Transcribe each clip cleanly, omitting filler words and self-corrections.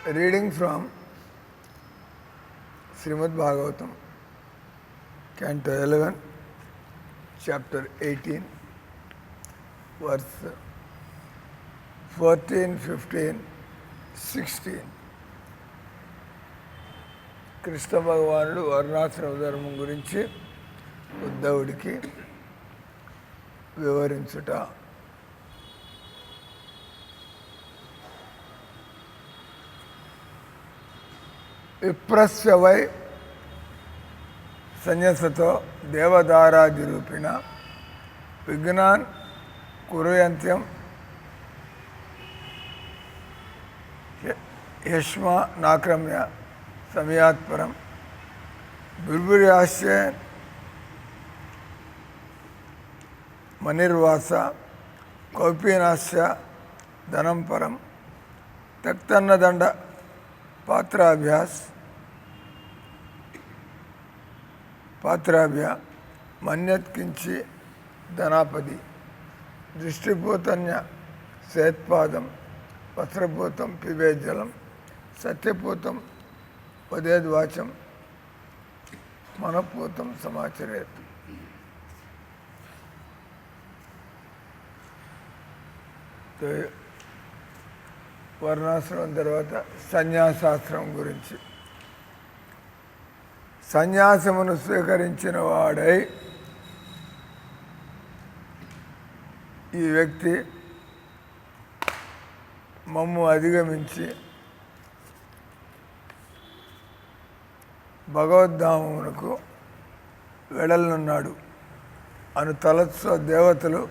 Reading from Srimad Bhagavatam, Canto 11, Chapter 18, verse 14, 15, 16. Krishna భగవానుడు వర్ణాశ్రమ ధర్మం గురించి ఉద్ధవుడికి వివరించుట. విప్రస్య వై సన్యసతో దేవదారాదిరూపిణ విఘ్నాన్ కురయంత్యం యష్మా నాక్రమ్య సమయాత్పరం బిర్బుర్యాస్య మనిర్వాస కౌపీనాస్య ధనం పరం తక్తన్నదండ పాత్రాభ్య మన్యత్కించి ధనాపది దృష్టిభూతన్య సేత్పాదం వస్త్రభూతం పిబేజ్జలం సత్యభూతం వదేద్వాచం మనపూతం సమాచరేత్. వర్ణాశ్రమం తర్వాత సన్యాసాశ్రమం గురించి. సన్యాసమును స్వీకరించిన వాడై ఈ వ్యక్తి మమ్ము అధిగమించి భగవద్ధామమునకు వెడలనున్నాడు అను తలత్స దేవతలు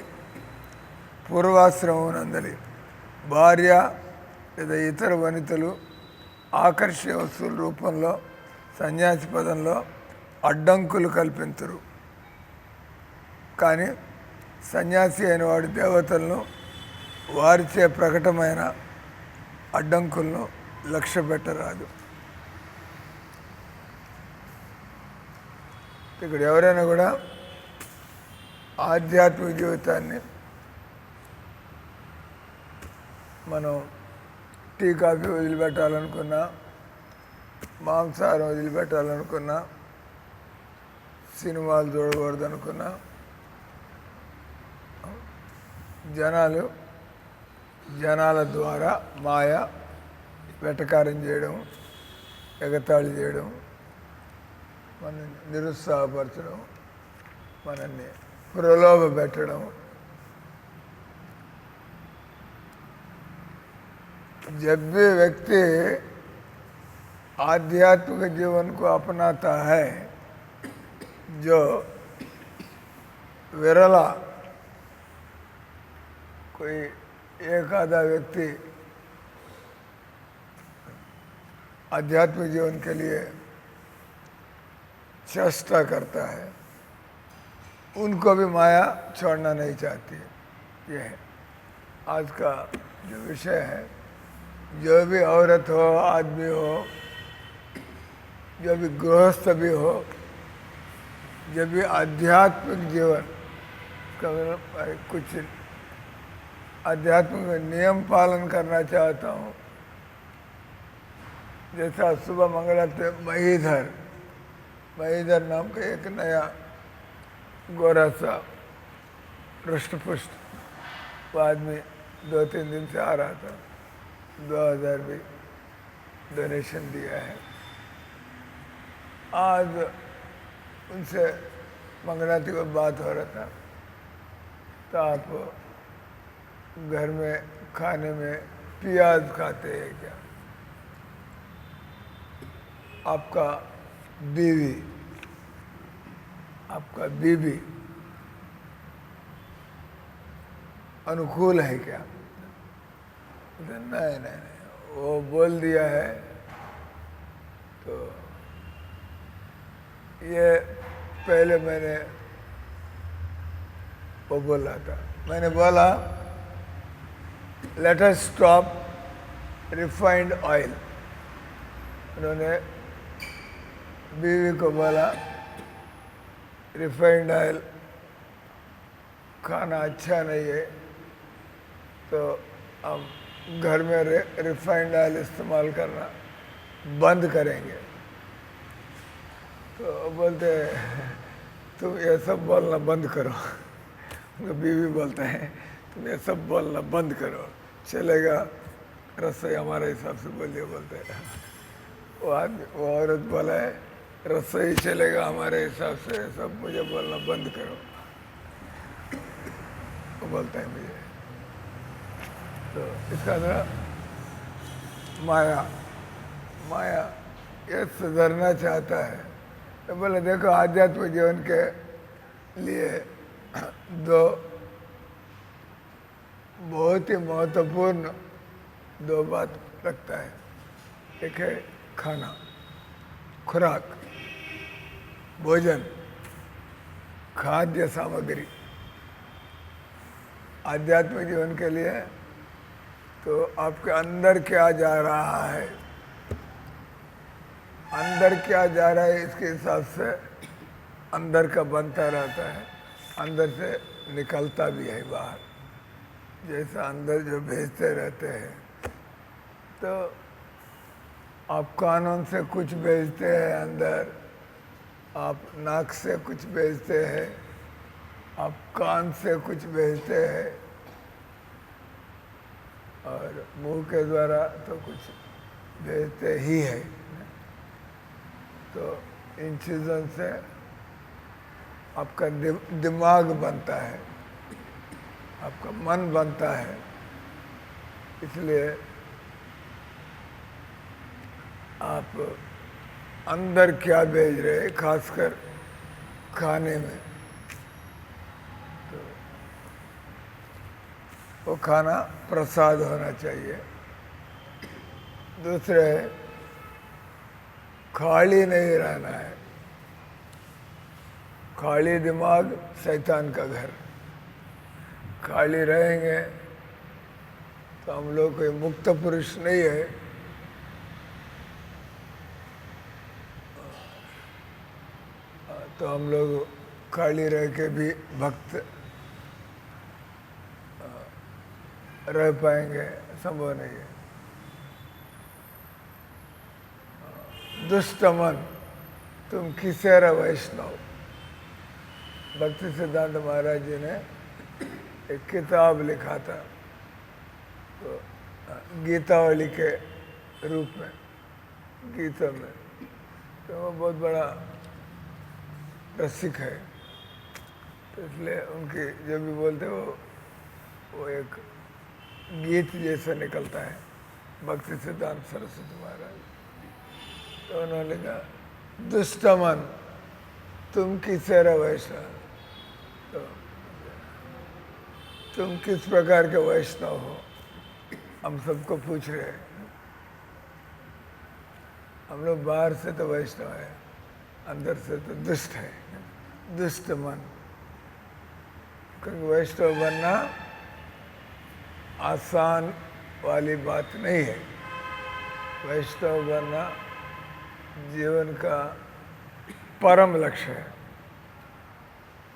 పూర్వాశ్రమమునందలి భార్య లేదా ఇతర వనితలు ఆకర్షణ వస్తువుల రూపంలో సన్యాసి పదంలో అడ్డంకులు కల్పించరు. కానీ సన్యాసి అయిన వాడి దేవతలను వారిచే ప్రకటమైన అడ్డంకులను లక్ష్య పెట్టరాదు. ఇక్కడ ఎవరైనా కూడా ఆధ్యాత్మిక జీవితాన్ని మనం టీ కాఫీ వదిలిపెట్టాలనుకున్నా, మాంసాహారం వదిలిపెట్టాలనుకున్నా, సినిమాలు చూడకూడదు అనుకున్నా, జనాల ద్వారా మాయ వెటకారం చేయడం, ఎగతాళి చేయడం, మనల్ని నిరుత్సాహపరచడం, మనల్ని ప్రలోభ పెట్టడం, जब भी व्यक्ति आध्यात्मिक जीवन को अपनाता है, जो विरला कोई एक आधा व्यक्ति आध्यात्मिक जीवन के लिए चेष्टा करता है, उनको भी माया छोड़ना नहीं चाहती. ये है आज का जो विषय है. जो भी औरत हो, आदमी हो, जो भी गृहस्थ भी हो, जब भी आध्यात्मिक जीवन का कुछ आध्यात्मिक नियम पालन करना चाहता हूँ, जैसा सुबह मंगलाते महीधर नाम का एक नया गोरा सा पृष्ठ वो आदमी 2-3 दिन से आ रहा था. 2000 भी डोनेशन दिया है. आज उनसे मंगलाती को बात हो रहा था, तो आप घर में खाने में प्याज खाते हैं क्या? आपका बीवी अनुकूल है क्या? नहीं, वो बोल दिया है तो ये पहले मैंने वो बोला था. मैंने बोला let us stop refined oil. उन्होंने बीवी को बोला रिफाइंड ऑयल खाना अच्छा नहीं है, तो हम घर में रिफाइंड ऑयल इस्तेमाल करना बंद करेंगे। तो बोलते तुम ये सब बोलना बंद करो। उनका बीवी बोलता है तुम ये सब बोलना बंद करो, चलेगा रसोई हमारे हिसाब से बोलिए। बोलते हैं वो आदमी, वो औरत बोला है रसोई चलेगा हमारे हिसाब से, सब मुझे बोलना बंद करो। वो बोलता है मुझे। तो इसका मतलब माया, माया ये सुधरना चाहता है। तो बोले देखो आध्यात्मिक जीवन के लिए दो बहुत ही महत्वपूर्ण दो बात रखता है। एक है खाना, खुराक, भोजन, खाद्य सामग्री। आध्यात्मिक जीवन के लिए तो आपके अंदर क्या जा रहा है, अंदर क्या जा रहा है इसके हिसाब से अंदर का बनता रहता है, अंदर से निकलता भी है बाहर। जैसा अंदर जो भेजते रहते हैं, तो आप कानून से कुछ भेजते हैं अंदर, आप नाक से कुछ भेजते हैं, आप कान से कुछ भेजते हैं, और मुंह के द्वारा तो कुछ भेजते ही है। तो इन चीज़ों से आपका दिमाग बनता है, आपका मन बनता है। इसलिए आप अंदर क्या भेज रहे हैं, खासकर खाने में, तो वो खाना प्रसाद होना चाहिए। दूसरे खाली नहीं रहना है। खाली दिमाग शैतान का घर। खाली रहेंगे तो हम लोग कोई मुक्त पुरुष नहीं है। तो हम लोग खाली रह के भी भक्त रह पाएंगे, संभव नहीं है। दुष्ट मन तुम किसे रह वैष्णव। भक्ति सिद्धांत महाराज जी ने एक किताब लिखा था, तो गीतावली के रूप में, गीता में। तो वो बहुत बड़ा रसिक है, तो इसलिए उनकी जब भी बोलते वो एक गीत जैसा निकलता है। भक्ति सिद्धांत सरस्वती महाराज, तो उन्होंने कहा दुष्ट मन तुम किसे रह वैष्णव। तो तुम किस प्रकार के वैष्णव हो, हम सबको पूछ रहे हैं। हम लोग बाहर से तो वैष्णव है, अंदर से तो दुष्ट है, दुष्ट मन। क्योंकि वैष्णव बनना आसान वाली बात नहीं है। वैष्णव बनना जीवन का परम लक्ष्य है।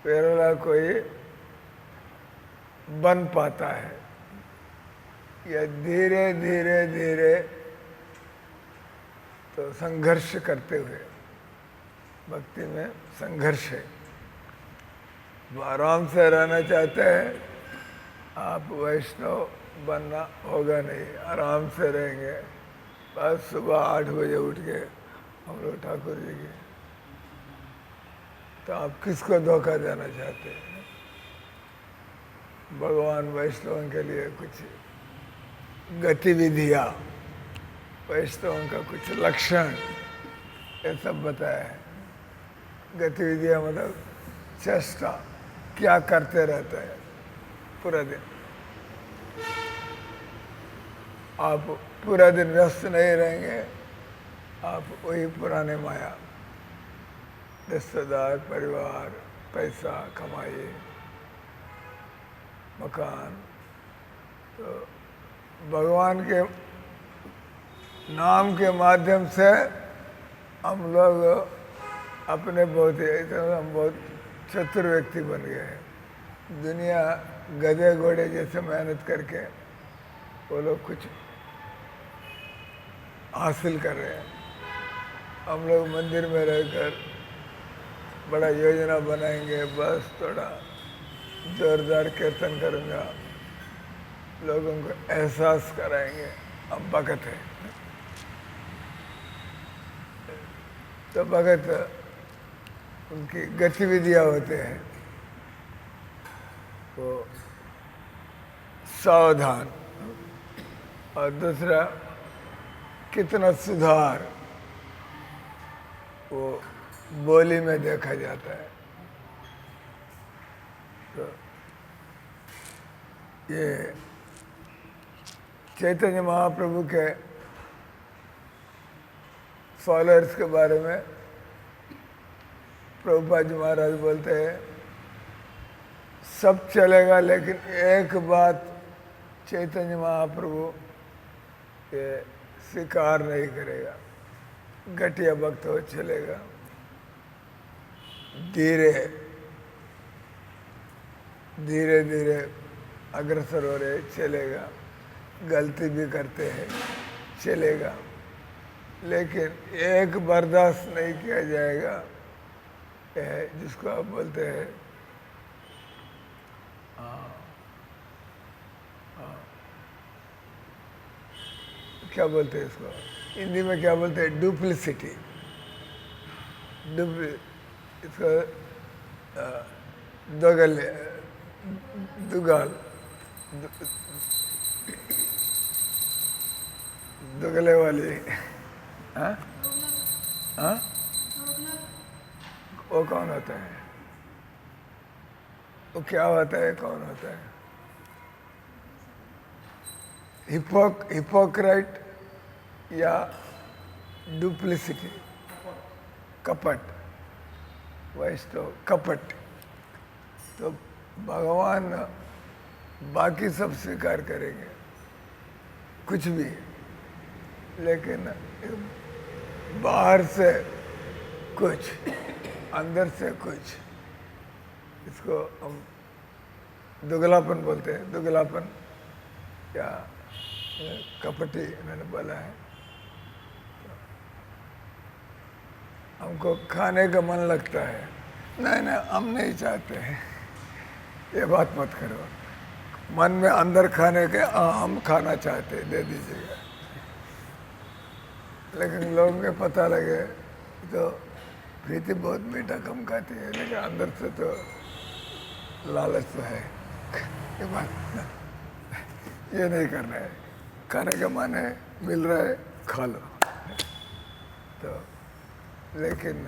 केवल कोई बन पाता है, या धीरे धीरे धीरे तो संघर्ष करते हुए। भक्ति में संघर्ष है। आराम से रहना चाहते हैं आप, वैष्णव बनना होगा नहीं। आराम से रहेंगे, बस सुबह 8 बजे उठ के हम लोग ठाकुर जी के, तो आप किसको धोखा देना चाहते हैं। भगवान वैष्णव के लिए कुछ गतिविधियाँ, वैष्णव का कुछ लक्षण, ये सब बताया है। गतिविधियाँ मतलब चेष्टा, क्या करते रहते हैं पूरा दिन। आप पूरा दिन व्यस्त नहीं रहेंगे, आप वही पुराने माया, रिश्तेदार, परिवार, पैसा, कमाई, मकान। तो भगवान के नाम के माध्यम से हम लोग अपने बहुत ही, हम बहुत चतुर व्यक्ति बन गए हैं। दुनिया गधे घोड़े जैसे मेहनत करके वो लोग कुछ हासिल कर रहे हैं। हम लोग मंदिर में रहकर बड़ा योजना बनाएंगे, बस थोड़ा जोरदार कीर्तन करूँगा, लोगों को एहसास कराएंगे अब भगत है। तो भगत उनकी गतिविधियाँ होते हैं, वो सावधान, और दूसरा कितना सुधार वो बोली में देखा जाता है। तो ये चैतन्य महाप्रभु के फॉलोअर्स के बारे में प्रभुपाद जी महाराज बोलते हैं, सब चलेगा लेकिन एक बात चैतन्य महाप्रभु ये स्वीकार नहीं करेगा, घटिया भक्त हो चलेगा, धीरे धीरे धीरे अग्रसर हो रहे चलेगा, गलती भी करते हैं चलेगा, लेकिन एक बर्दाश्त नहीं किया जाएगा, जिसको आप बोलते हैं क्या बोलते हैं इसको, हिंदी में क्या बोलते हैं, डुप्लिसिटी, इसको दोगले, दुगाल, दुगले वाली, हाँ हाँ, वो कौन होता है, वो क्या होता है, कौन होता है, हिपोक्राइट या डुप्लिसिटी, कपट, वैष्णव कपट। तो भगवान बाकी सब स्वीकार करेंगे कुछ भी, लेकिन बाहर से कुछ, अंदर से कुछ, इसको हम दुगलापन बोलते हैं, दुगलापन या कपटी मैंने बोला है। हमको खाने का मन लगता है, नहीं नहीं हम नहीं चाहते हैं, ये बात मत करो, मन में अंदर खाने के हम खाना चाहते हैं, दे दीजिएगा, लेकिन लोगों के पता लगे तो प्रीति बहुत मीठा कम खाती है, लेकिन अंदर से तो लालच तो है, ये बात ये नहीं करना है, खाने का मन है, मिल रहा है, खा लो। तो लेकिन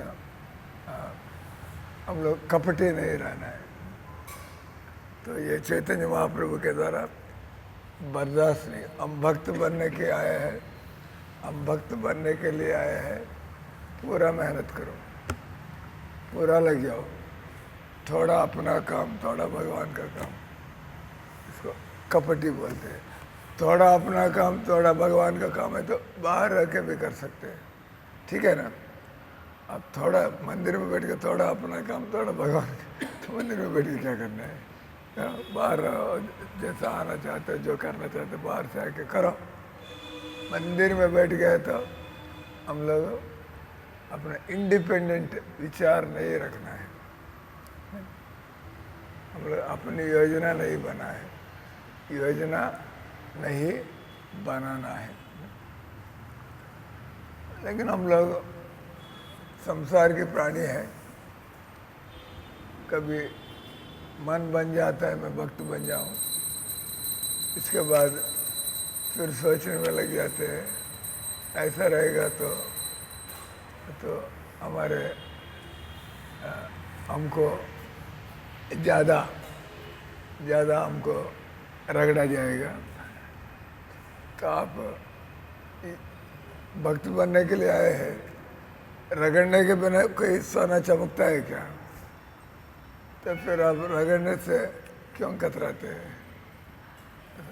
हम लोग कपटी नहीं रहना है। तो ये चैतन्य महाप्रभु के द्वारा बर्दाश्त नहीं, हम भक्त बनने के आए हैं, हम भक्त बनने के लिए आए हैं, पूरा मेहनत करो, पूरा लग जाओ, थोड़ा अपना काम, थोड़ा भगवान का काम, इसको कपटी बोलते हैं। थोड़ा अपना काम, थोड़ा भगवान का काम है तो बाहर रह के भी कर सकते हैं, ठीक है ना। अब थोड़ा मंदिर में बैठ के थोड़ा अपना काम, थोड़ा भगवान का, तो मंदिर में बैठ के क्या करना है, बाहर जैसा आना चाहते हो, जो करना चाहते हो, बाहर से आके करो। मंदिर में बैठ गए तो हम लोग अपना इंडिपेंडेंट विचार नहीं रखना है, हम लोग अपनी योजना नहीं बना है, योजना नहीं बनाना है। लेकिन हम लोग संसार के प्राणी हैं, कभी मन बन जाता है मैं भक्त बन जाऊं, इसके बाद फिर सोचने में लग जाते हैं ऐसा रहेगा तो हमारे हमको ज़्यादा हमको रगड़ा जाएगा। तो आप भक्त बनने के लिए आए हैं, रगड़ने के बिना कोई सोना चमकता है क्या? तो फिर आप रगड़ने से क्यों कतराते हैं?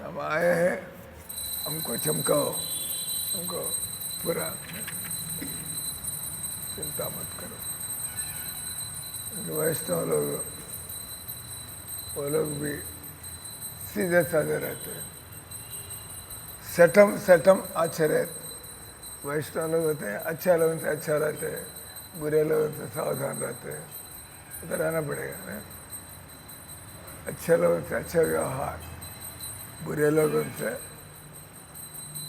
हम आए हैं, हमको चमकाओ, हमको पूरा, चिंता मत करो। वैष्णव लोग, वो लोग भी सीधे साधे रहते हैं, सठम सठम आचरित। वैष्णव लोग होते हैं अच्छा लोगों से अच्छा रहते हैं, बुरे लोगों से सावधान रहते हैं, तो रहना पड़ेगा ना। अच्छे लोगों से अच्छा व्यवहार, बुरे लोगों से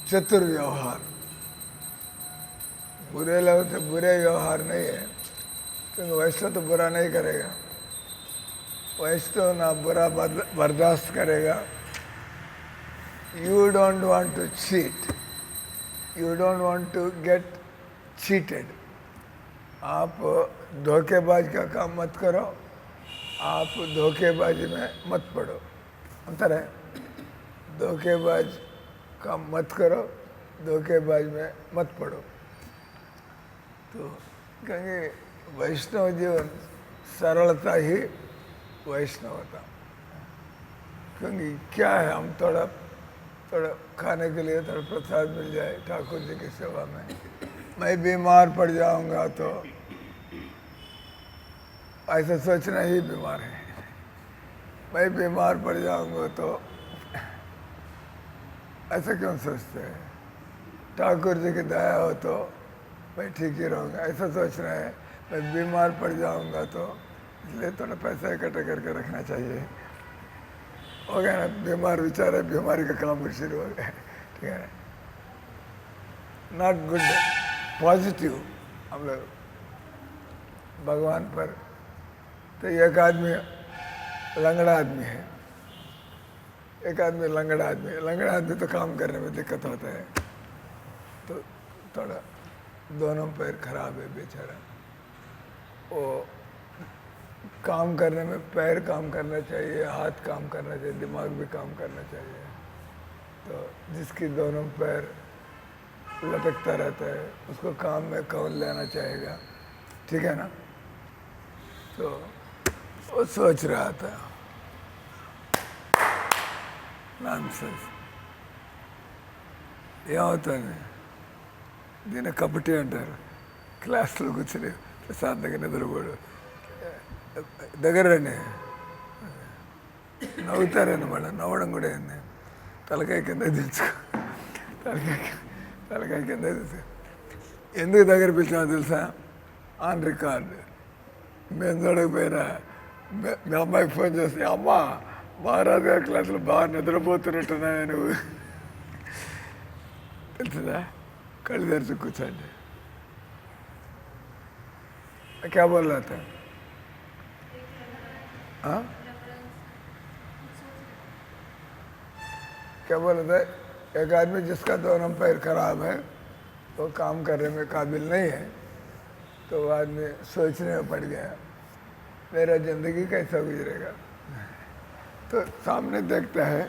चतुर व्यवहार। बुरे लोगों से बुरे व्यवहार नहीं है, क्योंकि वैष्णव तो बुरा नहीं करेगा। वैष्णव ना बुरा बर्दाश्त करेगा। You don't want to cheat. You don't want to get cheated. आप धोखेबाज का काम मत करो, आप धोखेबाजी में मत पड़ो। अंतर है, धोखेबाज काम मत करो, धोखेबाज में मत पड़ो। तो कहेंगे वैष्णव जीवन सरलता ही वैष्णवता। क्योंकि क्या है, हम थोड़ा खाने के लिए थोड़ा प्रसाद मिल जाए ठाकुर जी की सेवा में, मैं बीमार पड़ जाऊंगा तो ऐसा सोचना ही बीमार है। मैं बीमार पड़ जाऊंगा तो ऐसा क्यों सोचते हैं? ठाकुर जी की दया हो तो मैं ठीक ही रहूँगा, ऐसा सोचना है। मैं बीमार पड़ जाऊंगा तो इसलिए थोड़ा पैसा इकट्ठा करके रखना चाहिए। हो गया ना, बीमार विचार है, बीमारी का काम भी शुरू हो गया। ठीक है, नॉट गुड, पॉजिटिव हम लोग भगवान पर। तो एक आदमी लंगड़ा आदमी है, एक आदमी लंगड़ा आदमी है। लंगड़ा आदमी तो काम करने में दिक्कत होता है, तो थोड़ा दोनों पैर खराब है बेचारा। वो काम करने में पैर काम करना चाहिए, हाथ काम करना चाहिए, दिमाग भी काम करना चाहिए। तो जिसकी दोनों पैर लटकता रहता है उसको काम में कौन लेना चाहेगा? ठीक है ना। तो वो सोच रहा था नॉनसेंस ఏమవుతుంది దీన్ని కబడ్డీ అంటారు. క్లాస్లో కూర్చొని ప్రశాంతంగా నిద్రపోడు. దగ్గర రండి, నవ్వుతారన్నమాట. నవ్వడం కూడా ఏంది, తలకాయ కింద దించుకో, తలకాయ కింద దించు. ఎందుకు దగ్గర పిలిచామో తెలుసా? On record. మేము చూడకపోయినా మీ అమ్మాయికి ఫోన్ చేస్తే, అమ్మ మహారాజు గారి క్లాసులో బాగా నిద్రపోతున్నట్టున్నాయా నువ్వు, తెలుసుదా? కళ్ళు తెరిచి కూర్చోండి. क्या बोल रहा था? हाँ, क्या बोल रहा था? एक आदमी जिसका दोनों पैर खराब है, वो काम करने में काबिल नहीं है, तो वो आदमी सोचने में पड़ गया मेरा ज़िंदगी कैसा गुजरेगा। तो सामने देखता है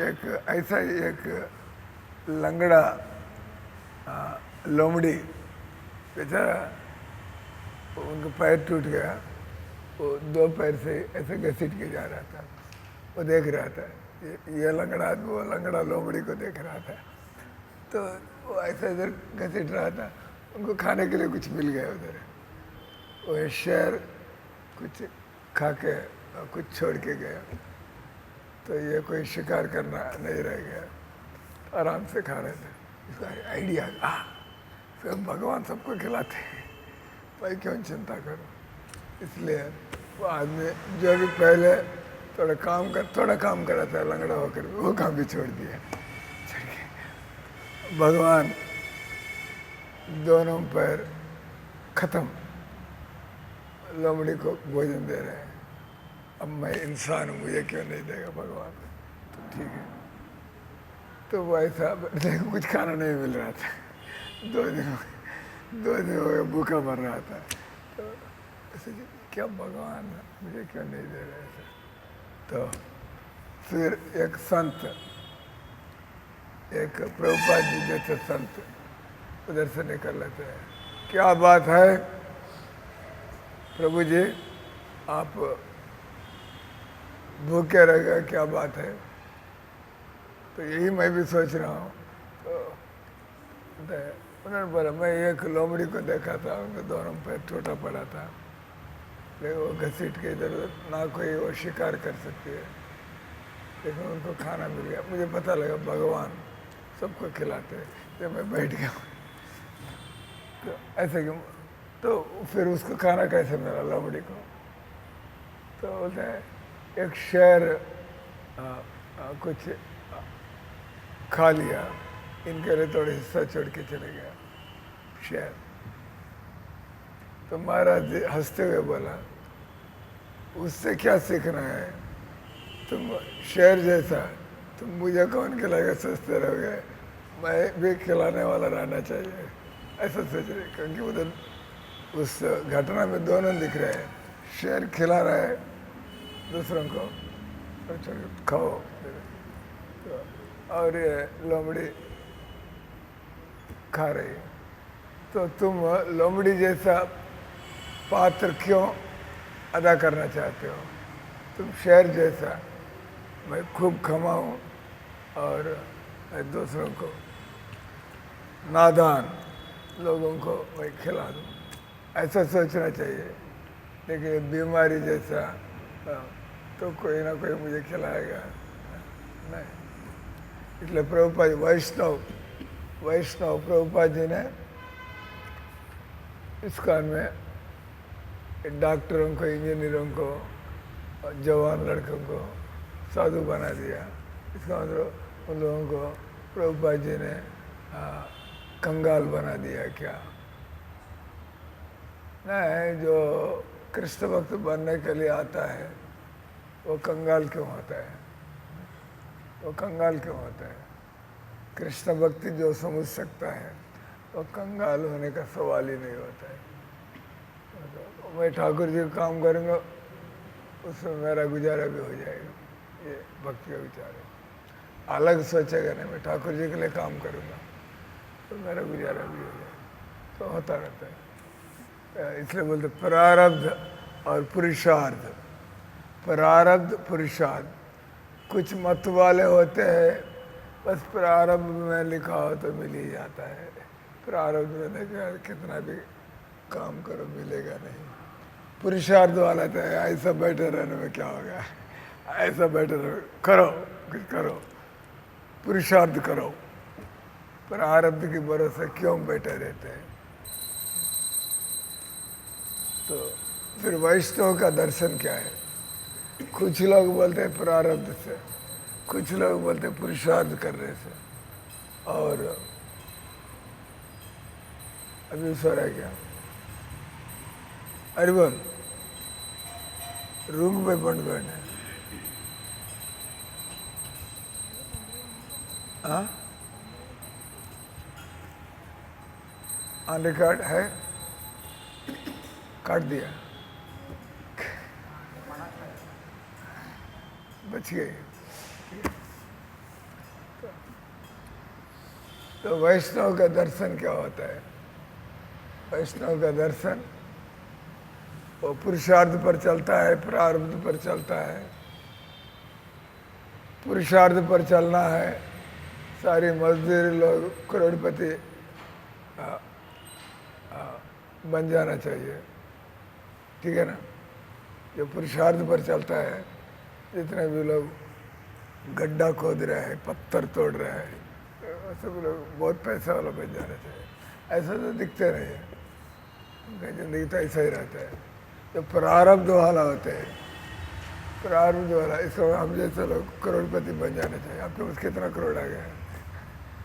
एक ऐसा ही एक लंगड़ा लोमड़ी बेचारा, उनका पैर टूट गया, वो दो पैर से ऐसे घसीट के जा रहा था। वो देख रहा था, ये लंगड़ा आदमी वो लंगड़ा लोमड़ी को देख रहा था। तो वो ऐसा इधर घसीट रहा था, उनको खाने के लिए कुछ मिल गया उधर। वो शेर कुछ खा के कुछ छोड़ के गया, तो ये कोई शिकार करना नहीं रह गया, आराम से खा रहे थे। इसका आइडिया फिर भगवान सबको खिलाते हैं, भाई क्यों चिंता करो। इसलिए वो आदमी जो भी पहले थोड़ा काम कर रहा था लंगड़ा होकर, वो काम भी छोड़ दिया। भगवान दोनों पैर खत्म, लोमड़ी को भोजन दे रहे हैं। अब मैं इंसान हूँ, मुझे क्यों नहीं देगा भगवान? तो ठीक है। तो वो ऐसा देखो कुछ खाना नहीं मिल रहा था, 2 दिन हो गए भूखा मर रहा था। तो ऐसे क्या भगवान मुझे क्यों नहीं दे रहे ऐसे? तो फिर एक संत, एक प्रभुपाद जी जैसे संत उधर से निकल लेते हैं। क्या बात है प्रभु जी, आप भूखे रह गए, क्या बात है? तो यही मैं भी सोच रहा हूँ। तो उन्होंने बोला, मैं एक लोमड़ी को देखा था, उनके दोनों पैर टूटा पड़ा था, लेकिन वो घसीट के इधर ना कोई वो शिकार कर सकती है, लेकिन उनको खाना मिल गया। मुझे पता लगा भगवान सबको खिलाते हैं। जब मैं बैठ गया तो ऐसे क्यों, तो फिर उसको खाना कैसे मिला लोमड़ी को? तो बोलते हैं एक शेर कुछ खा लिया, इनके लिए थोड़ा हिस्सा छोड़ के चले गया शेर। तो महाराज जी हंसते हुए बोला, उससे क्या सीखना है? तुम शेर जैसा, तुम मुझे कौन खिलाएगा, सोचते रहोगे, मैं भी खिलाने वाला रहना चाहिए, ऐसा सोच रहे। क्योंकि उधर उस घटना में दोनों दिख रहे हैं, शेर खिला रहा है दूसरों को, खाओ, तो और ये लोमड़ी खा रही है। तो तुम लोमड़ी जैसा पात्र क्यों अदा करना चाहते हो? तुम शेर जैसा, मैं खूब कमाऊं और दूसरों को, नादान लोगों को मैं खिला दूं, ऐसा सोचना चाहिए। लेकिन बीमारी जैसा तो कोई ना कोई मुझे खिलाएगा नहीं। इसलिए प्रभुपाद वैष्णव प्रभुपाद जी ने इस कान में डॉक्टरों को, इंजीनियरों को, जवान लड़कों को साधु बना दिया। इसका मतलब उन लोगों को प्रभुपाद जी ने कंगाल बना दिया क्या? नहीं, जो कृष्ण भक्त बनने के लिए आता है वो कंगाल क्यों होता है? वो कंगाल क्यों होता है? कृष्ण भक्ति जो समझ सकता है वो कंगाल होने का सवाल ही नहीं होता है। तो मैं ठाकुर जी का काम करूँगा, उसमें मेरा गुजारा भी हो जाएगा, ये भक्ति का विचार है। अलग सोचेगा नहीं, मैं ठाकुर जी के लिए काम करूँगा तो मेरा गुजारा भी हो जाएगा, तो होता रहता है। इसलिए बोलते प्रारब्ध और पुरुषार्थ। प्रारब्ध पुरुषार्थ, कुछ मत वाले होते हैं बस प्रारब्ध में लिखा हो तो मिल ही जाता है। प्रारब्ध में देखा कितना भी काम करो मिलेगा नहीं। पुरुषार्थ वाला तो है ऐसा बैठे रहने में क्या होगा, ऐसा बैठे रहो, करो कुछ करो, पुरुषार्थ करो। प्रारब्ध के भरोसे क्यों बैठे रहते हैं? तो फिर वैष्णव का दर्शन क्या है? कुछ लोग बोलते हैं प्रारब्ध से, कुछ लोग बोलते हैं पुरुषार्थ करने से। और अभी सो रहा है क्या? अरिवन रूम पे बंद करना है। हाँ, ऑन रिकॉर्ड है, काट दिया, बच गए। तो वैष्णव का दर्शन क्या होता है? वैष्णव का दर्शन वो पुरुषार्थ पर चलता है, प्रारब्ध पर चलता है। पुरुषार्थ पर चलना है, सारी मजदूरी लोग करोड़पति बन जाना चाहिए, ठीक है ना? जो पुरुषार्थ पर चलता है, जितने भी लोग गड्ढा खोद रहे हैं, पत्थर तोड़ रहे हैं, सब लोग बहुत पैसा वाला बन जाना चाहिए। ऐसा तो दिखते नहीं है, उनका जिंदगी तो ऐसा ही रहता है। जो प्रारब्ध वाला होते हैं, प्रारब्ध वाला, इसको हम जैसे लोग करोड़पति बन जाना चाहिए। आपके पास कितना करोड़ आ गया?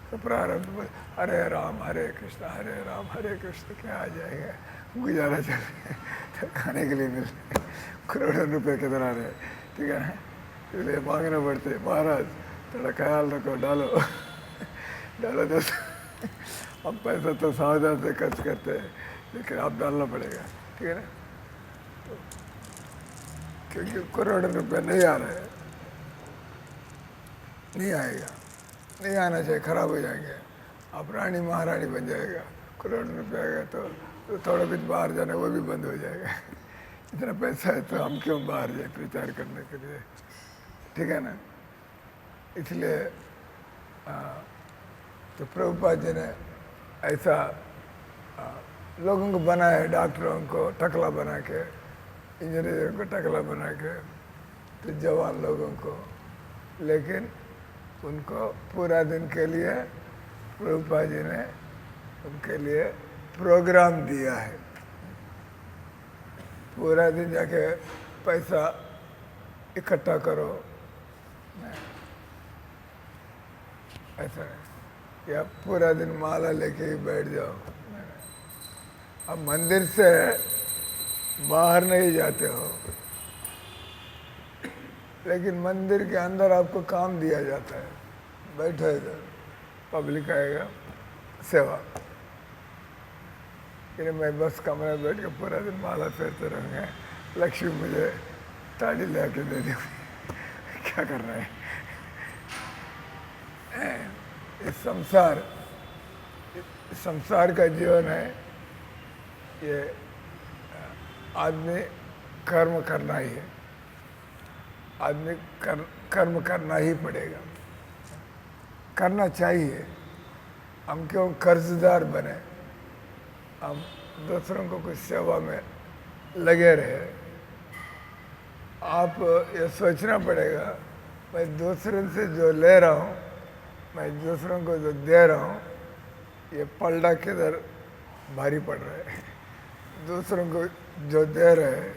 तो प्रारब्ध, हरे राम हरे कृष्ण क्या आ जाएगा, गुजारा चले, तो खाने के लिए मिल करोड़ों रुपए कितना रहे, ठीक है ना? इसलिए मांगना पड़ते, महाराज थोड़ा ख्याल रखो, डालो डालो। तो हम पैसा तो सावधान से खर्च करते हैं, लेकिन आप डालना पड़ेगा, ठीक है ना? तो क्योंकि करोड़ों रुपए नहीं आ रहे, नहीं आएगा, नहीं आना चाहिए, खराब हो जाएंगे, आप रानी महारानी बन जाएगा। करोड़ रुपये आएगा तो थोड़ा कुछ बाहर जाना वो भी बंद हो जाएगा। इतना पैसा है तो हम क्यों बाहर जाए प्रचार करने के लिए, ठीक है ना? इसलिए तो प्रभुपाद जी ने ऐसा लोगों को बनाया है, डॉक्टरों को टकला बना के, इंजीनियरों को टकला बना के, तो जवान लोगों को, लेकिन उनको पूरा दिन के लिए प्रभुपाद जी ने उनके लिए प्रोग्राम दिया है। पूरा दिन जाके पैसा इकट्ठा करो, ऐसा नहीं, या पूरा दिन माला लेके ही बैठ जाओ। अब मंदिर से बाहर नहीं जाते हो, लेकिन मंदिर के अंदर आपको काम दिया जाता है। बैठो इधर, पब्लिक आएगा, सेवा। कि मैं बस कमरे में बैठ के पूरा दिन माला फेरते रहूँगा, लक्ष्मी मुझे ताड़ी ले आके दे दी। क्या कर रहा है? इस संसार का जीवन है, ये आदमी कर्म करना ही है। आदमी कर्म करना ही पड़ेगा, करना चाहिए। हम क्यों कर्जदार बने? हम दूसरों को कुछ सेवा में लगे रहे। आप ये सोचना पड़ेगा, मैं दूसरों से जो ले रहा हूँ, मैं दूसरों को जो दे रहा हूँ, ये पलड़ा किधर भारी पड़ रहा है। दूसरों को जो दे रहे हैं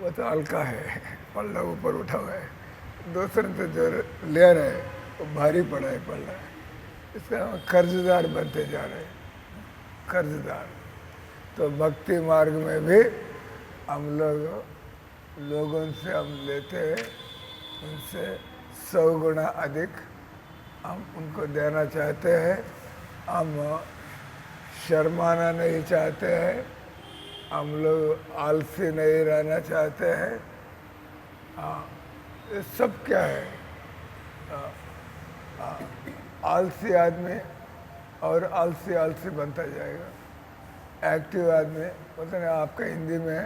वो तो हल्का है, पलड़ा ऊपर उठा हुआ है। दूसरों से जो ले रहे हैं वो भारी पड़ा है पलड़ा। इसका हम कर्जदार बनते जा रहे हैं, कर्जदार। तो भक्ति मार्ग में भी हम लोगों से हम लेते हैं, उनसे 100 गुना अधिक हम उनको देना चाहते हैं। हम शर्माना नहीं चाहते हैं, हम लोग आलसी नहीं रहना चाहते हैं। हाँ, ये सब क्या है? आलसी आदमी और आलसी बनता जाएगा। एक्टिव आदमी, पता नहीं आपका हिंदी में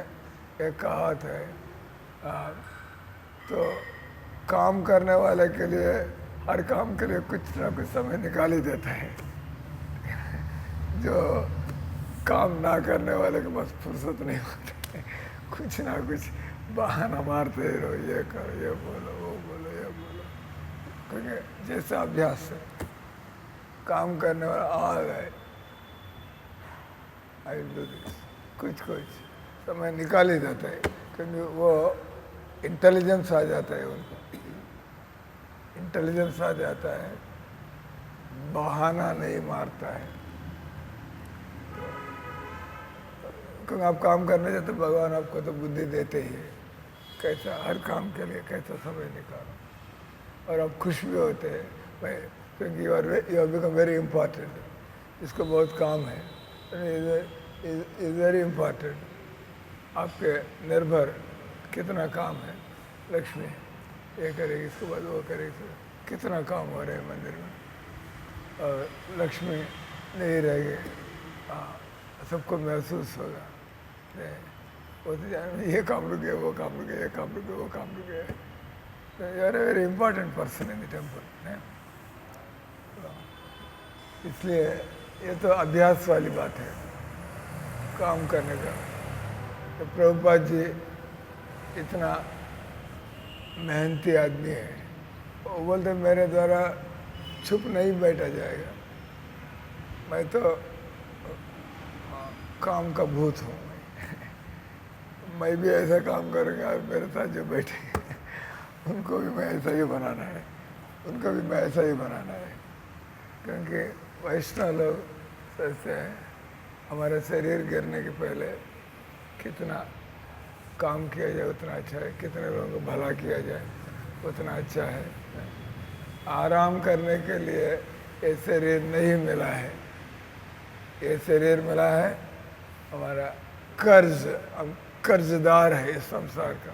एक कहावत है, तो काम करने वाले के लिए हर काम के लिए कुछ ना कुछ समय निकाल ही देता है। जो काम ना करने वाले के पास फुर्सत नहीं होती, कुछ ना कुछ बहाना मारते ही रहो, ये करो, ये बोलो, वो बोलो, ये बोलो। क्योंकि जैसा अभ्यास है, काम करने वाला आ गए, कुछ समय निकाल ही जाता है, क्योंकि वो इंटेलिजेंस आ जाता है उनको, इंटेलिजेंस आ जाता है, बहाना नहीं मारता है। क्योंकि आप काम करने जाते, भगवान आपको तो बुद्धि देते ही है, कैसा हर काम के लिए कैसा समय निकालो। और आप खुश भी होते हैं भाई, क्योंकि you are become very important. इसको बहुत काम है, इज वेरी इम्पॉर्टेंट। आपके निर्भर कितना काम है, लक्ष्मी ये करेगी, इसके बाद वो करेगी, कितना काम हो रहा है मंदिर में। और लक्ष्मी नहीं रहेगी, सबको महसूस होगा, वो तो जाने ये काम रुके, वो काम रुके, ये काम रुके, वो काम रुके। You are a very important person in the temple. इसलिए ये तो अभ्यास वाली बात है, काम करने का। तो प्रभुपाद जी इतना मेहनती आदमी है, वो बोलते मेरे द्वारा छुप नहीं बैठा जाएगा, मैं तो काम का भूत हूँ। मैं भी ऐसा काम करूँगा, और मेरे साथ जो बैठे उनको भी मैं ऐसा ही बनाना है, उनको भी मैं ऐसा ही बनाना है। क्योंकि वैष्णव लोग सोचते हैं हमारे शरीर गिरने के पहले कितना काम किया जाए उतना अच्छा है, कितने लोगों को भला किया जाए उतना अच्छा है। आराम करने के लिए ये शरीर नहीं मिला है, ये शरीर मिला है हमारा कर्ज, हम कर्जदार है इस संसार का,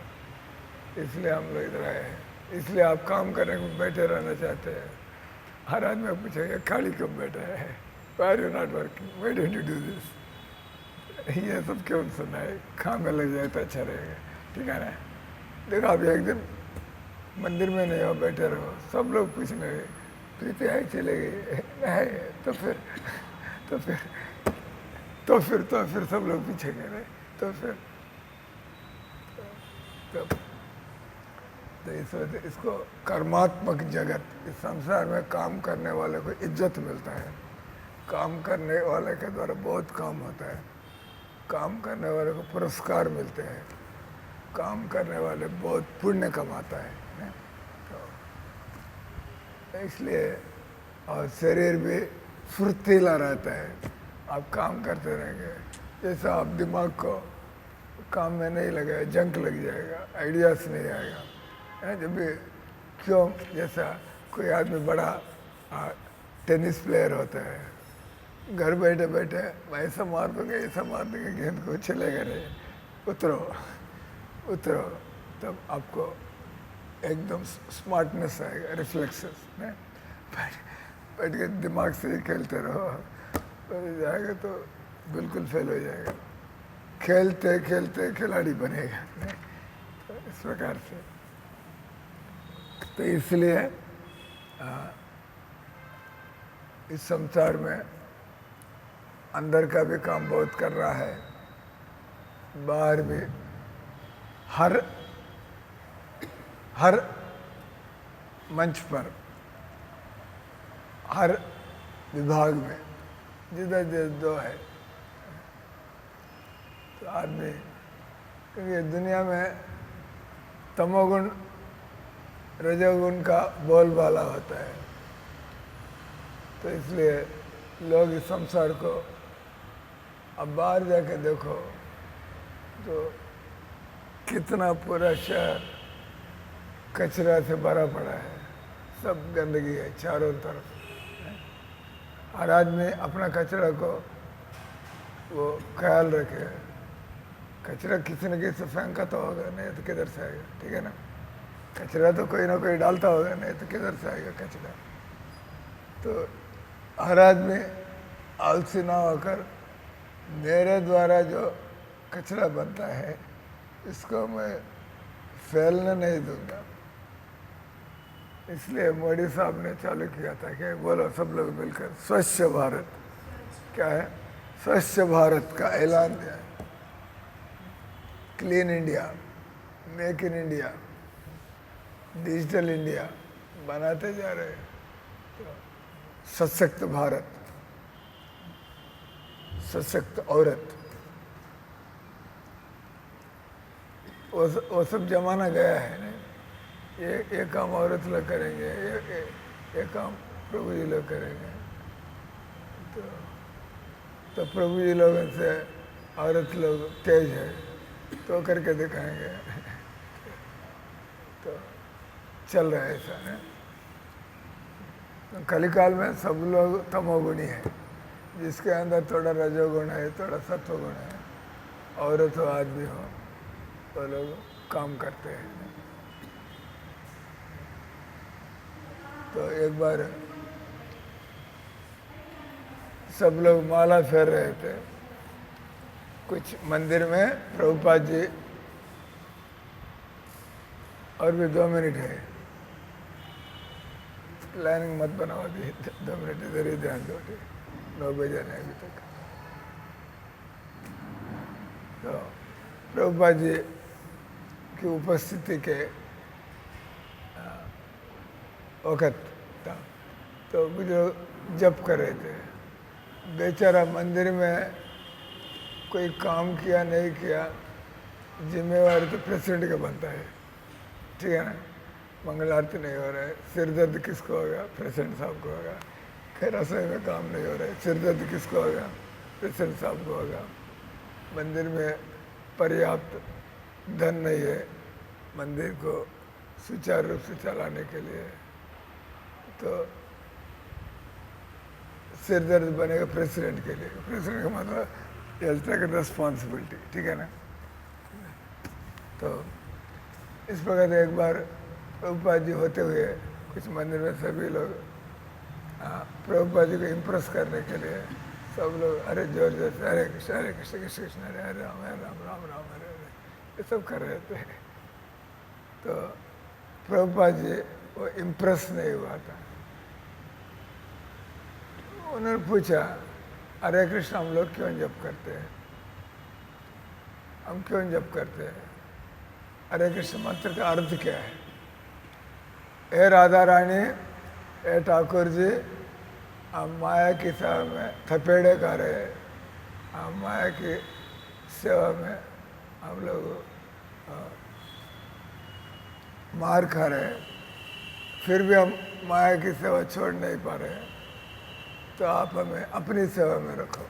इसलिए हम लोग इधर आए हैं। इसलिए आप काम करने को बैठे रहना चाहते हैं। हर आदमी पूछेगा खाली क्यों बैठा है, why are you not working, why don't you do this. ये सब क्यों सुनना है, काम में लग जाए तो अच्छा रहेगा, ठीक है ना। देखो आप एक दिन मंदिर में नहीं हो, बैठे रहो, सब लोग पूछने लगे प्रीति आई चले गई है, तो फिर सब लोग पूछेंगे नहीं, तो फिर तो इस वजह से इसको कर्मात्मक जगत, इस संसार में काम करने वाले को इज्जत मिलता है। काम करने वाले के द्वारा बहुत काम होता है, काम करने वाले को पुरस्कार मिलते हैं, काम करने वाले बहुत पुण्य कमाता है ना? तो इसलिए और शरीर भी फुर्तीला रहता है, आप काम करते रहेंगे। जैसा आप दिमाग को काम में नहीं लगाए जंक लग जाएगा, आइडियाज़ नहीं आएगा है। जब भी क्यों, जैसा कोई आदमी बड़ा टेनिस प्लेयर होता है, घर बैठे बैठे ऐसा मार दूंगे ऐसा मार देंगे गेंद को, चलेगा नहीं, उतरो उतरो, तब आपको एकदम स्मार्टनेस आएगा, रिफ्लेक्सेस ने बैठ के दिमाग से ही खेलते रहो, तो जाएगा तो बिल्कुल फेल हो जाएगा। खेलते खेलते खिलाड़ी बनेगा, तो इस प्रकार से। तो इसलिए इस संसार में अंदर का भी काम बहुत कर रहा है, बाहर भी हर मंच पर, हर विभाग में जिधर जिधर दो है, तो आदमी, क्योंकि दुनिया में तमोगुण रजोगुण का बोलबाला होता है, तो इसलिए लोग इस संसार को, अब बाहर जाके देखो तो कितना पूरा शहर कचरा से भरा पड़ा है, सब गंदगी है चारों तरफ। हर आदमी अपना कचरा को वो ख्याल रखे, कचरा किसी न किसी से फेंका तो होगा, नहीं तो किधर से आएगा, ठीक है ना? कचरा तो कोई ना कोई डालता होगा, नहीं तो किधर से आएगा कचरा। तो हर आदमी आलसी ना होकर मेरे द्वारा जो कचरा बनता है इसको मैं फैलने नहीं दूंगा। इसलिए मोदी साहब ने चालू किया था कि बोलो सब लोग मिलकर स्वच्छ भारत, क्या है, स्वच्छ भारत का ऐलान दिया है। Clean India, make in India, digital India बनाते जा रहे हैं। तो सशक्त भारत, सशक्त औरत, वो सब जमाना गया है ना। ये काम औरत लोग करेंगे, ये काम प्रभु जी लोग करेंगे। तो प्रभु जी लोगों से औरत लोग तेज है तो करके दिखाएंगे। तो चल रहा है ऐसा है। कलिकाल में सब लोग तमोगुणी है, जिसके अंदर थोड़ा रजोगुण है, थोड़ा सत्वगुण है, औरत हो आदमी हो, वो लोग काम करते हैं। तो एक बार सब लोग माला फेर रहे थे कुछ मंदिर में, प्रभुपाद जी, और भी 2 मिनट है, प्लानिंग मत बनाओ अभी, 2 मिनट इधर ही ध्यान दो, 9 बजे नहीं अभी तक। तो प्रभुपाद जी की उपस्थिति के वक़्त था, तो कुछ लोग जप कर रहे थे। बेचारा मंदिर में कोई काम किया नहीं किया, जिम्मेवारी तो प्रेसिडेंट का बनता है, ठीक है ना? मंगल आरती नहीं हो रहा है, सिर दर्द किसको होगा? प्रेसिडेंट साहब को होगा। खैर रसोई में काम नहीं हो रहा है, सिर दर्द किसको होगा? प्रेसिडेंट साहब को होगा। मंदिर में पर्याप्त धन नहीं है मंदिर को सुचारू रूप से चलाने के लिए, तो सिर दर्द बनेगा प्रेसिडेंट के लिए। प्रेसिडेंट का मतलब टेक रेस्पॉन्सिबिलिटी, ठीक है ना? तो इस प्रकार से एक बार प्रभुपाद जी होते हुए कुछ मंदिर में सभी लोग प्रभुपाद जी को इम्प्रेस करने के लिए सब लोग अरे जोर जोर से हरे कृष्ण कृष्ण कृष्ण हरे हरे राम राम राम हरे हरे ये सब कर रहे थे। तो प्रभुपाद जी वो इम्प्रेस नहीं हुआ था। उन्होंने पूछा, हरे कृष्ण हम लोग क्यों जप करते हैं? हम क्यों जप करते हैं? हरे कृष्ण मंत्र का अर्थ क्या है? हे राधा रानी, हे ठाकुर जी, हम माया की सेवा में थपेड़े खा रहे हैं, हम माया की सेवा में हम लोग मार खा रहे हैं, फिर भी हम माया की सेवा छोड़ नहीं पा रहे हैं। तो आप हमें अपनी सेवा में रखो,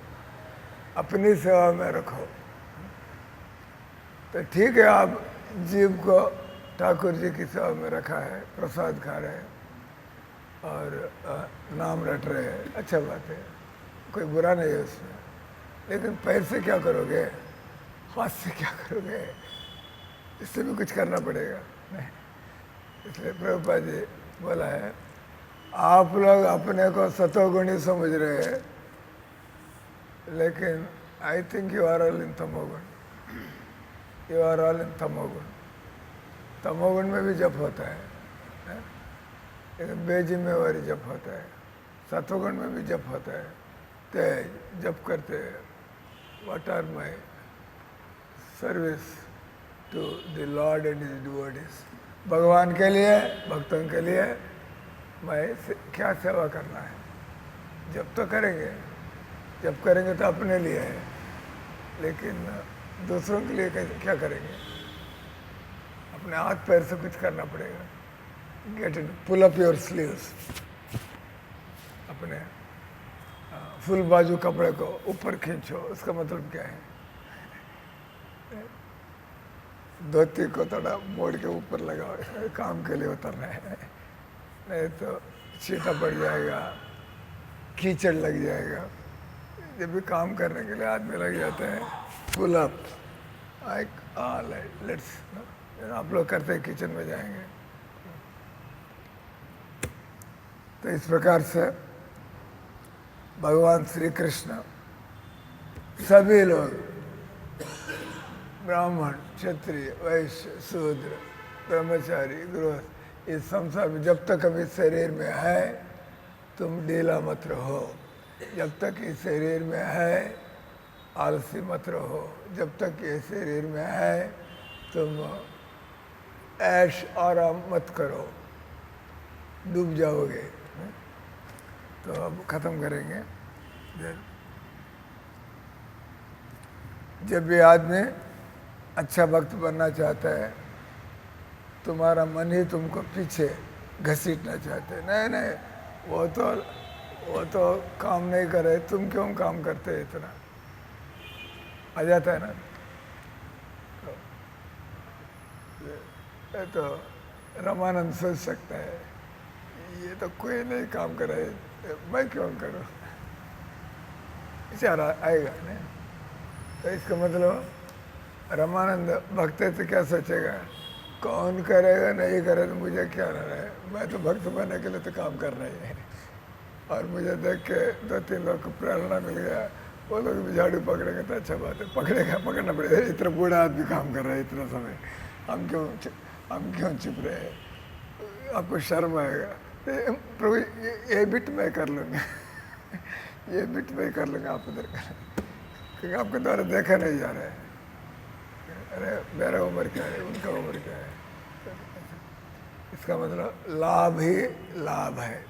अपनी सेवा में रखो। तो ठीक है, आप जीव को ठाकुर जी की सेवा में रखा है, प्रसाद खा रहे हैं और नाम रट रहे हैं, अच्छा बात है, कोई बुरा नहीं है उसमें। लेकिन पैर से क्या करोगे, हाथ से क्या करोगे, इससे भी कुछ करना पड़ेगा। नहीं, इसलिए प्रभुपाद जी बोला है, आप लोग अपने को सतोगुणी समझ रहे हैं, लेकिन I think you are all in तमोगुण, यू आर ऑल इन तमोगुण। तमोगुण में भी जप होता है, लेकिन बेजिम्मेवारी जप होता है। सतोगुण में भी जप होता है, तेज जप करते हैं, what are my service to the Lord and his devotees, भगवान के लिए, भक्तों के लिए मैं क्या सेवा करना है। जब तो करेंगे, जब करेंगे तो अपने लिए है, लेकिन दूसरों के लिए क्या करेंगे। अपने हाथ पैर से कुछ करना पड़ेगा। Get it, pull up your sleeves, अपने फुल बाजू कपड़े को ऊपर खींचो। उसका मतलब क्या है, धोती को थोड़ा मोड़ के ऊपर लगाओ, काम के लिए उतरना है, नहीं तो छींटा पड़ जाएगा, कीचड़ लग जाएगा। जब भी काम करने के लिए आदमी लग जाते हैं, पुल अप, लेट्स, आप लोग करते हैं किचन में जाएंगे। तो इस प्रकार से भगवान श्री कृष्ण सभी लोग, ब्राह्मण, क्षत्रिय, वैश्य, शूद्र, ब्रह्मचारी, गृहस्थ, इस संसार में जब तक हम इस शरीर में है, तुम ढीला मत रहो। जब तक इस शरीर में है, आलसी मत रहो। जब तक ये शरीर में है, तुम ऐश आराम मत करो, डूब जाओगे। तो अब ख़त्म करेंगे। जब भी आदमी अच्छा भक्त बनना चाहता है, तुम्हारा मन ही तुमको पीछे घसीटना चाहते है। नहीं नहीं, वो तो काम नहीं करे, तुम क्यों काम करते हैं, इतना आ जाता है ना। तो रामानंद सोच सकता है, ये तो कोई नहीं काम करे, मैं क्यों करूं, विचार आएगा नहीं। तो इसका मतलब रामानंद भक्त है तो क्या सोचेगा, कौन करेगा नहीं करे तो मुझे क्या रहना है, मैं तो भक्त बनने के लिए तो काम कर रही है। और मुझे देख के 2-3 लोग को प्रेरणा मिल गया, वो लोग भी झाड़ू पकड़ेंगे तो अच्छा बात है, पकड़ना पड़ेगा। इतना बूढ़ा आदमी काम कर रहा है इतना समय, हम क्यों चुप रहे हैं, आपको शर्म आएगा। प्रभु ये बिट मैं कर लूँगा, ये बिट मैं कर लूँगा, आप उधर कर, क्योंकि आपके द्वारा देखा नहीं जा रहा है। अरे मेरा उम्र क्या है, उनका उम्र क्या है। इसका मतलब लाभ ही लाभ है,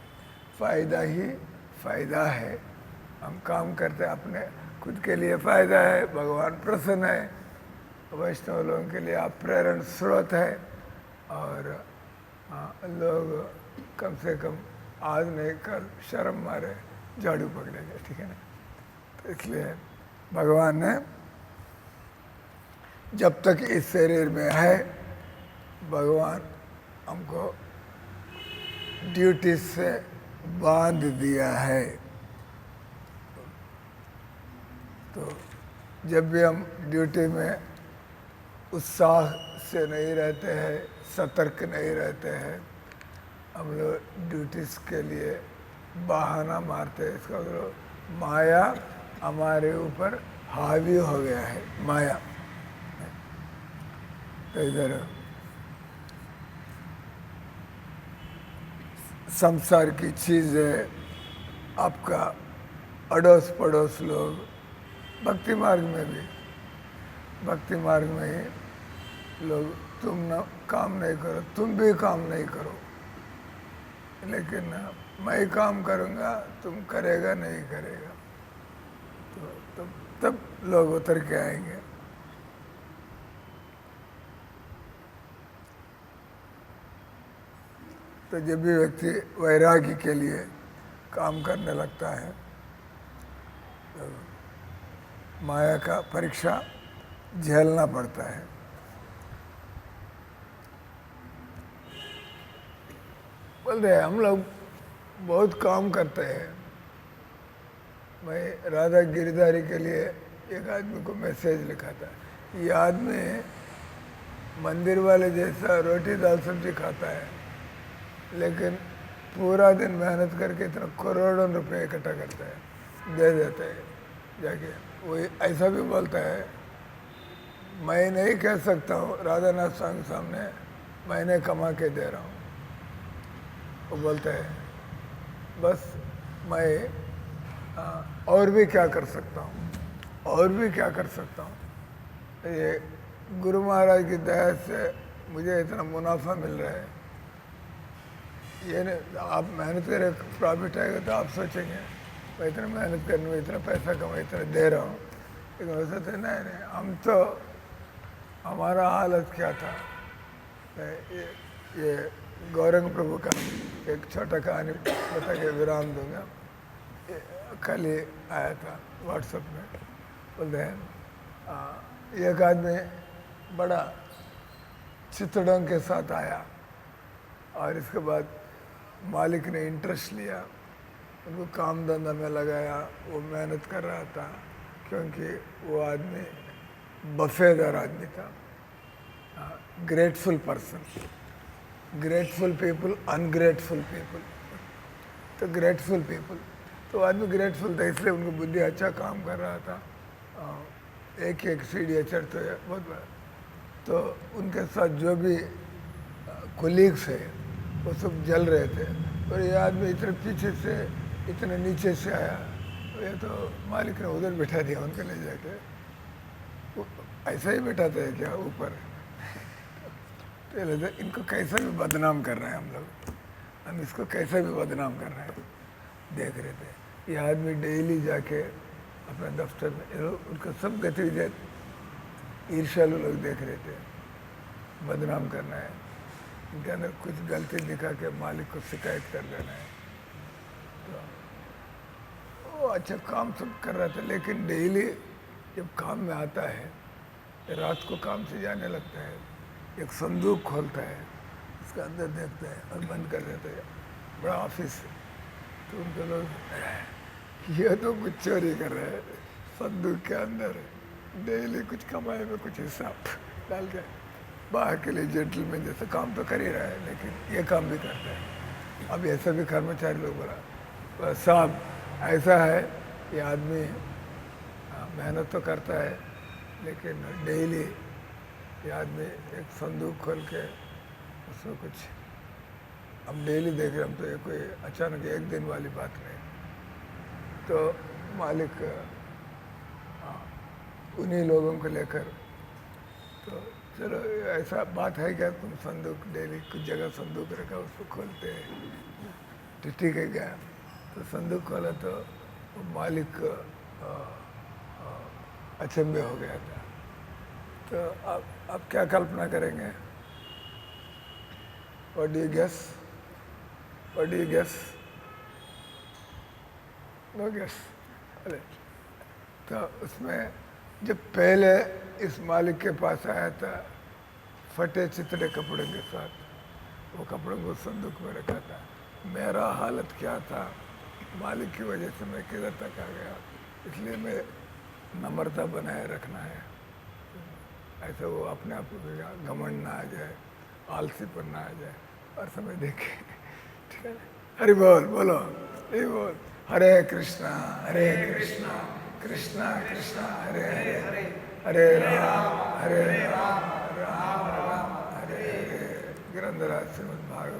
फायदा ही फायदा है। हम काम करते अपने खुद के लिए फायदा है, भगवान प्रसन्न है, वैष्णव लोगों के लिए आप प्रेरण स्रोत है। और लोग कम से कम आज नहीं कल शर्म मारे झाड़ू पकड़ेंगे, ठीक है ना। तो इसलिए भगवान ने जब तक इस शरीर में है, भगवान हमको ड्यूटी से बांध दिया है। तो जब भी हम ड्यूटी में उत्साह से नहीं रहते हैं, सतर्क नहीं रहते हैं, हम लोग ड्यूटीज के लिए बहाना मारते हैं। इसका मतलब माया हमारे ऊपर हावी हो गया है, माया। तो इधर संसार की चीज़ें, आपका अड़ोस पड़ोस लोग, भक्ति मार्ग में भी, भक्ति मार्ग में ही लोग, तुम न काम नहीं करो, तुम भी काम नहीं करो, लेकिन मैं काम करूँगा, तुम करेगा नहीं करेगा, तो तब लोग उतर के आएंगे। तो जब भी व्यक्ति वैराग्य के लिए काम करने लगता है तो माया का परीक्षा झेलना पड़ता है। बोलते हैं हम लोग बहुत काम करते हैं। मैं राधा गिरधारी के लिए एक आदमी को मैसेज लिखा था, ये आदमी मंदिर वाले जैसा रोटी दाल सब्जी खाता है, लेकिन पूरा दिन मेहनत करके इतना करोड़ों रुपए इकट्ठा करता है, दे देते हैं जाके। वो ऐसा भी बोलता है, मैं नहीं कह सकता हूँ राधा नाथ स्वामी सामने मैंने कमा के दे रहा हूँ। वो बोलता है बस मैं और भी क्या कर सकता हूँ, और भी क्या कर सकता हूँ। ये गुरु महाराज की दया से मुझे इतना मुनाफा मिल रहा है, ये नहीं आप मेहनत करें प्रॉफिट आएगा तो आप सोचेंगे मैं इतना मेहनत करने में इतना पैसा कमाई इतना दे रहा हूँ। लेकिन वैसा तो नहीं, हम तो हमारा हालत क्या था। ये गौरंग प्रभु का एक छोटा कहानी बता के विराम दूंगा। कल ही आया था व्हाट्सएप में, बोलते हैं एक आदमी बड़ा चितड़ों के साथ आया और इसके बाद मालिक ने इंटरेस्ट लिया, उनको काम धंधा में लगाया, वो मेहनत कर रहा था क्योंकि वो आदमी बफेदार आदमी था। Grateful person, grateful people, ungrateful people. तो ग्रेटफुल पीपल, तो आदमी ग्रेटफुल था इसलिए उनको बुद्धि अच्छा काम कर रहा था। एक एक सीढ़ियाँ चढ़ते हुए बहुत बड़ा। तो उनके साथ जो भी कोलीग्स है वो सब जल रहे थे, और ये आदमी इतने पीछे से इतने नीचे से आया, ये तो मालिक ने उधर बैठा दिया उनके ले जाके। ऐसा ही बैठाते हैं क्या ऊपर? तो इनको कैसा भी बदनाम कर रहे हैं हम इसको कैसा भी बदनाम कर रहे हैं, देख रहे थे। ये आदमी डेली जाके अपने दफ्तर में उनका सब गतिविधियाँ ईर्ष्यालु लोग देख रहे थे, बदनाम करना है, इनके अंदर कुछ गलती दिखा के मालिक को शिकायत कर देना है। तो वो अच्छा काम सब कर रहा था, लेकिन डेली जब काम में आता है, रात को काम से जाने लगता है, एक संदूक खोलता है, उसके अंदर देखता है और बंद कर देता है, बड़ा ऑफिस है। तो उनके लोग ये तो कुछ चोरी कर रहे हैं, संदूक के अंदर डेली कुछ कमाए में कुछ हिस्सा डाल के। बाहर के लिए जेंटलमैन जैसे काम तो कर ही रहा है, लेकिन ये काम भी करता है। अब ऐसा भी कर्मचारी लोग बोला साहब ऐसा है, ये आदमी मेहनत तो करता है, लेकिन डेली ये आदमी एक संदूक खोल के उसमें कुछ, हम डेली देख रहे हम तो ये कोई अचानक एक दिन वाली बात नहीं। तो मालिक उन्हीं लोगों को लेकर, तो चलो ऐसा बात है क्या, तुम संदूक डेली कुछ जगह संदूक रखा उसको खोलते हैं, तो ठीक है क्या। तो संदूक खोला तो मालिक अचंभे हो गया था। तो आप क्या कल्पना करेंगे? What do you guess? What do you guess? No guess. तो उसमें जब पहले इस मालिक के पास आया था फटे चितड़े कपड़े के साथ, वो कपड़ों को संदूक में रखा था, मेरा हालत क्या था, मालिक की वजह से मैं किधर तक आ गया। इसलिए मैं नम्रता बनाए रखना है, ऐसा वो अपने आप को घमंड ना आ जाए, आलसीपन ना आ जाए, और समय देखे। ठीक है, हरि बोल, बोलो हरि बोल। हरे कृष्णा कृष्णा कृष्णा हरे हरे, हरे राम राम राम हरे हरे। ग्रंथराज श्रीमद् भागवत